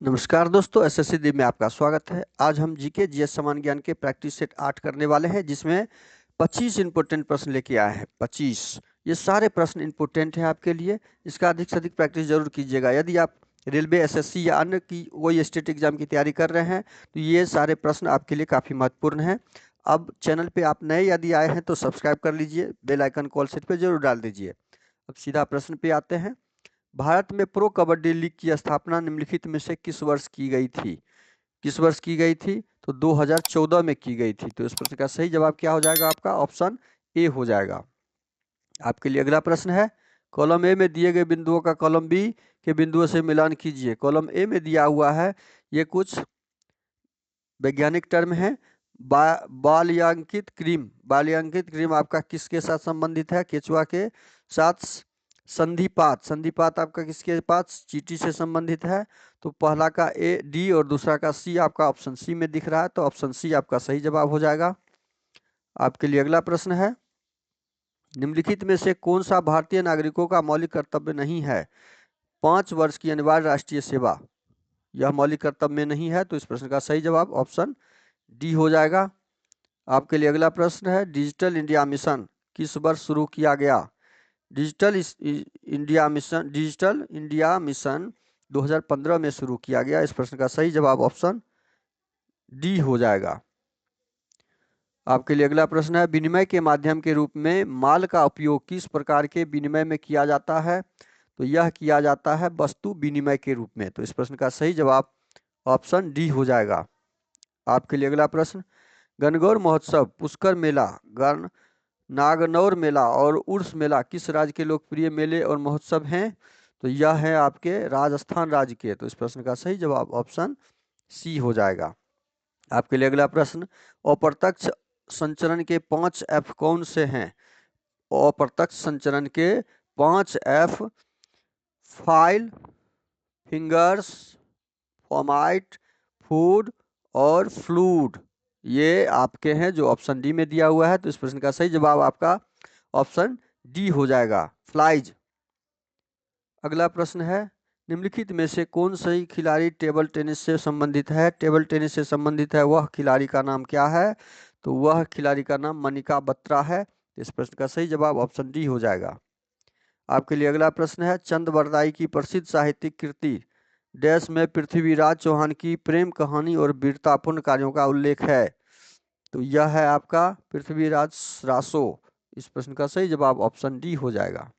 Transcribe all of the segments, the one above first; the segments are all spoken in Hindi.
नमस्कार दोस्तों, एसएससी दी में आपका स्वागत है। आज हम जीके जीएस सामान्य ज्ञान के प्रैक्टिस सेट 8 करने वाले हैं, जिसमें 25 इंपोर्टेंट प्रश्न लेके आए हैं। 25 ये सारे प्रश्न इंपोर्टेंट हैं आपके लिए। इसका अधिक से अधिक प्रैक्टिस जरूर कीजिएगा। यदि आप रेलवे, एसएससी या अन्य की कोई स्टेट एग्जाम की तैयारी कर रहे हैं तो ये सारे प्रश्न आपके लिए काफ़ी महत्वपूर्ण हैं। अब चैनल पे आप नए यदि आए हैं तो सब्सक्राइब कर लीजिए, बेल आइकन कॉल सेट पे जरूर डाल दीजिए। अब सीधा प्रश्न पे आते हैं। भारत में प्रो कबड्डी लीग की स्थापना निम्नलिखित में से किस वर्ष की गई थी? किस वर्ष की गई थी? तो 2014 में की गई थी। तो इस प्रश्न का सही जवाब क्या हो जाएगा? आपका ऑप्शन ए हो जाएगा। आपके लिए अगला प्रश्न है। कॉलम ए में दिए गए बिंदुओं का कॉलम बी के बिंदुओं से मिलान कीजिए। कॉलम ए में दिया हुआ है, ये कुछ वैज्ञानिक टर्म है। बालयांकित क्रीम आपका किसके साथ संबंधित है? केचुआ के साथ। संधिपात आपका किसके पास? चींटी से संबंधित है। तो पहला का ए डी और दूसरा का सी आपका ऑप्शन सी में दिख रहा है, तो ऑप्शन सी आपका सही जवाब हो जाएगा। आपके लिए अगला प्रश्न है। निम्नलिखित में से कौन सा भारतीय नागरिकों का मौलिक कर्तव्य नहीं है? 5 वर्ष की अनिवार्य राष्ट्रीय सेवा, यह मौलिक कर्तव्य में नहीं है। तो इस प्रश्न का सही जवाब ऑप्शन डी हो जाएगा। आपके लिए अगला प्रश्न है। डिजिटल इंडिया मिशन किस वर्ष शुरू किया गया? डिजिटल इंडिया मिशन 2015 में शुरू किया गया। इस प्रश्न का सही जवाब ऑप्शन डी हो जाएगा। आपके लिए अगला प्रश्न है। विनिमय के माध्यम के रूप में माल का उपयोग किस प्रकार के विनिमय में किया जाता है? तो यह किया जाता है वस्तु विनिमय के रूप में। तो इस प्रश्न का सही जवाब ऑप्शन डी हो जाएगा। आपके लिए अगला प्रश्न। गणगौर महोत्सव, पुष्कर मेला, नागनौर मेला और उर्स मेला किस राज्य के लोकप्रिय मेले और महोत्सव हैं? तो यह है आपके राजस्थान राज्य के। तो इस प्रश्न का सही जवाब ऑप्शन सी हो जाएगा। आपके लिए अगला प्रश्न। अप्रत्यक्ष संचरण के 5 एफ कौन से हैं? अप्रत्यक्ष संचरण के 5 एफ फाइल, फिंगर्स, फॉर्माइट, फूड और फ्लूड, ये आपके हैं जो ऑप्शन डी में दिया हुआ है। तो इस प्रश्न का सही जवाब आपका ऑप्शन डी हो जाएगा, फ्लाइज। अगला प्रश्न है। निम्नलिखित में से कौन सही खिलाड़ी टेबल टेनिस से संबंधित है? टेबल टेनिस से संबंधित है वह खिलाड़ी का नाम क्या है? तो वह खिलाड़ी का नाम मनिका बत्रा है। इस प्रश्न का सही जवाब ऑप्शन डी हो जाएगा। आपके लिए अगला प्रश्न है। चंद बरदाई की प्रसिद्ध साहित्यिक कृति डैश में पृथ्वीराज चौहान की प्रेम कहानी और वीरतापूर्ण कार्यों का उल्लेख है? तो यह है आपका पृथ्वीराज रासो। इस प्रश्न का सही जवाब ऑप्शन डी हो जाएगा।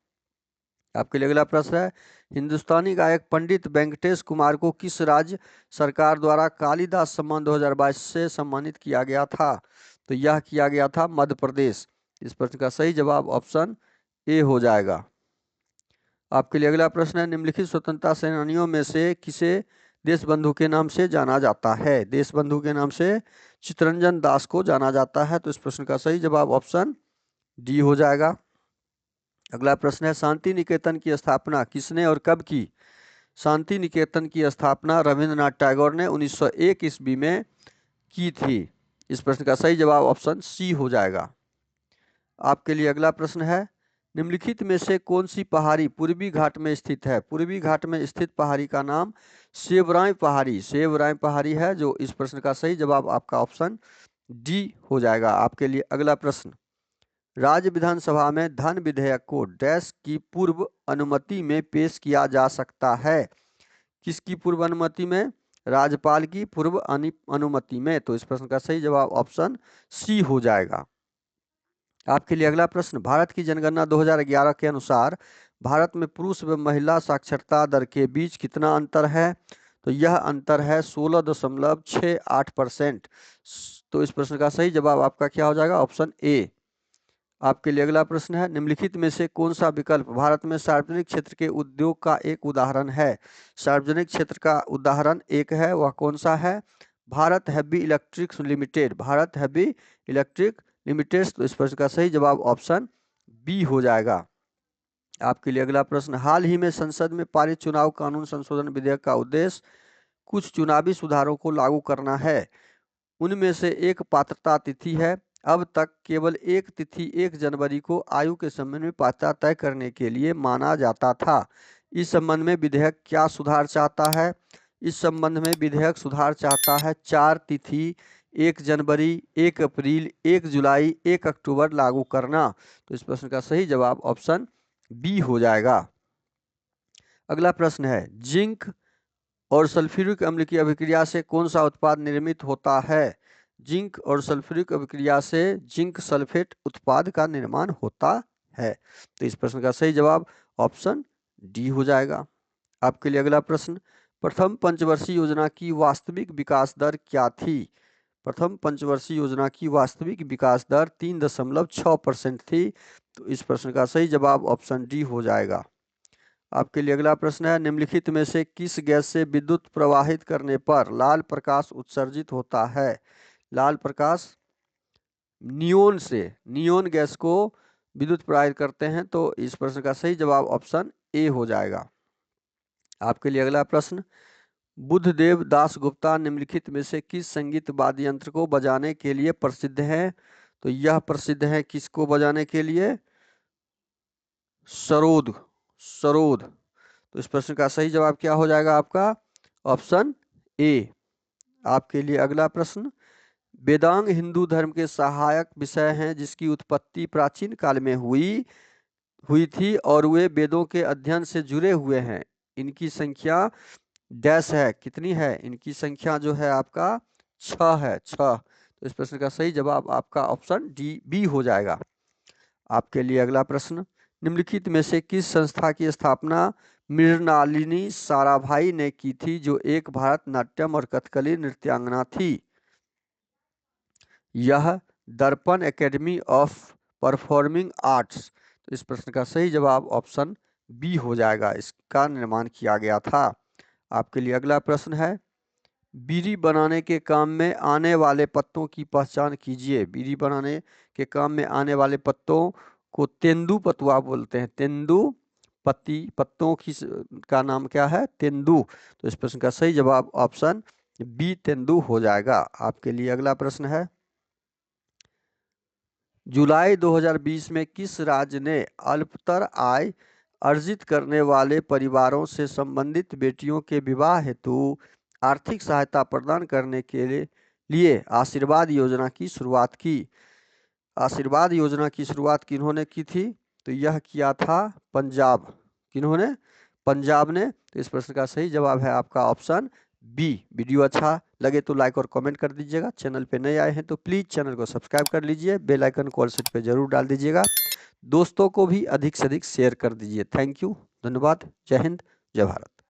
आपके लिए अगला प्रश्न है। हिंदुस्तानी गायक पंडित वेंकटेश कुमार को किस राज्य सरकार द्वारा कालिदास सम्मान 2022 से सम्मानित किया गया था? तो यह किया गया था मध्य प्रदेश। इस प्रश्न का सही जवाब ऑप्शन ए हो जाएगा। आपके लिए अगला प्रश्न है। निम्नलिखित स्वतंत्रता सेनानियों में से किसे देशबंधु के नाम से जाना जाता है? देशबंधु के नाम से चित्तरंजन दास को जाना जाता है। तो इस प्रश्न का सही जवाब ऑप्शन डी हो जाएगा। अगला प्रश्न है। शांति निकेतन की स्थापना किसने और कब की? शांति निकेतन की स्थापना रविंद्रनाथ टैगोर ने 1901 ईस्वी में की थी। इस प्रश्न का सही जवाब ऑप्शन सी हो जाएगा। आपके लिए अगला प्रश्न है। निम्नलिखित में से कौन सी पहाड़ी पूर्वी घाट में स्थित है? पूर्वी घाट में स्थित पहाड़ी का नाम सेवराय पहाड़ी है। जो इस प्रश्न का सही जवाब आपका ऑप्शन डी हो जाएगा। आपके लिए अगला प्रश्न। राज्य विधानसभा में धन विधेयक को डैश की पूर्व अनुमति में पेश किया जा सकता है? किसकी पूर्व अनुमति में? राज्यपाल की पूर्व अनुमति में। तो इस प्रश्न का सही जवाब ऑप्शन सी हो जाएगा। आपके लिए अगला प्रश्न। भारत की जनगणना 2011 के अनुसार भारत में पुरुष व महिला साक्षरता दर के बीच कितना अंतर है? तो यह अंतर है 16.68%। तो इस प्रश्न का सही जवाब आपका क्या हो जाएगा? Option A. आपके लिए अगला प्रश्न है। निम्नलिखित में से कौन सा विकल्प भारत में सार्वजनिक क्षेत्र के उद्योग का एक उदाहरण है? सार्वजनिक क्षेत्र का उदाहरण एक है, वह कौन सा है? Bharat heavy electrics limited. तो इस प्रश्न का सही जवाब ऑप्शन बी हो जाएगा। आपके लिए अगला प्रश्न। हाल ही में संसद में पारित चुनाव कानून संशोधन विधेयक का उद्देश्य कुछ चुनावी सुधारों को लागू करना है। उनमें से एक पात्रता तिथि है। अब तक केवल एक तिथि 1 जनवरी को आयु के संबंध में पात्रता तय करने के लिए माना जाता था। इस संबंध में विधेयक क्या सुधार चाहता है? इस संबंध में विधेयक सुधार चाहता है 4 तिथि 1 जनवरी, 1 अप्रैल, 1 जुलाई, 1 अक्टूबर लागू करना। तो इस प्रश्न का सही जवाब ऑप्शन बी हो जाएगा। अगला प्रश्न है, जिंक और सल्फ्यूरिक अम्ल की अभिक्रिया से कौन सा उत्पाद निर्मित होता है? जिंक और सल्फ्यूरिक अभिक्रिया से जिंक सल्फेट उत्पाद का निर्माण होता है। तो इस प्रश्न का सही जवाब ऑप्शन डी हो जाएगा। आपके लिए अगला प्रश्न, प्रथम पंचवर्षीय योजना की वास्तविक विकास दर क्या थी? प्रथम पंचवर्षीय योजना की वास्तविक विकास दर 3.6% थी। तो इस प्रश्न का सही जवाब ऑप्शन डी हो जाएगा। आपके लिए अगला प्रश्न है, निम्नलिखित में से किस गैस से विद्युत प्रवाहित करने पर लाल प्रकाश उत्सर्जित होता है? लाल प्रकाश नियोन से, नियोन गैस को विद्युत प्रवाहित करते हैं। तो इस प्रश्न का सही जवाब ऑप्शन ए हो जाएगा। आपके लिए अगला प्रश्न, बुद्धदेव दास गुप्ता निम्नलिखित में से किस संगीत वाद्य यंत्र को बजाने के लिए प्रसिद्ध है? तो यह प्रसिद्ध है किसको बजाने के लिए? सरोद, सरोद। तो इस प्रश्न का सही जवाब क्या हो जाएगा आपका? Option A. आपके लिए अगला प्रश्न, वेदांग हिंदू धर्म के सहायक विषय हैं जिसकी उत्पत्ति प्राचीन काल में हुई थी और वे वेदों के अध्ययन से जुड़े हुए हैं। इनकी संख्या डैश है, कितनी है? इनकी संख्या जो है आपका 6 है, 6। तो इस प्रश्न का सही जवाब आपका ऑप्शन डी बी हो जाएगा। आपके लिए अगला प्रश्न, निम्नलिखित में से किस संस्था की स्थापना मृणालिनी साराभाई ने की थी जो एक भारतनाट्यम और कथकली नृत्यांगना थी? यह दर्पण एकेडमी ऑफ परफॉर्मिंग आर्ट्स। तो इस प्रश्न का सही जवाब ऑप्शन बी हो जाएगा, इसका निर्माण किया गया था। आपके लिए अगला प्रश्न है, बीड़ी बनाने के काम में आने वाले पत्तों की पहचान कीजिए। बीड़ी बनाने के काम में आने वाले पत्तों को तेंदू पतुआ बोलते हैं। तेंदू पत्तों की का नाम क्या है? तेंदू। तो इस प्रश्न का सही जवाब ऑप्शन बी तेंदू हो जाएगा। आपके लिए अगला प्रश्न है, जुलाई 2020 में किस राज्य ने अल्पतर आय अर्जित करने वाले परिवारों से संबंधित बेटियों के विवाह हेतु आर्थिक सहायता प्रदान करने के लिए आशीर्वाद योजना की शुरुआत की? आशीर्वाद योजना की शुरुआत किन्होंने की थी? तो यह किया था पंजाब। किन्होंने? पंजाब ने। तो इस प्रश्न का सही जवाब है आपका ऑप्शन बी। वीडियो अच्छा लगे तो लाइक और कमेंट कर दीजिएगा। चैनल पे नए आए हैं तो प्लीज़ चैनल को सब्सक्राइब कर लीजिए। बेल आइकन को ऑल सेट पे जरूर डाल दीजिएगा। दोस्तों को भी अधिक से अधिक शेयर कर दीजिए। थैंक यू, धन्यवाद। जय हिंद, जय भारत।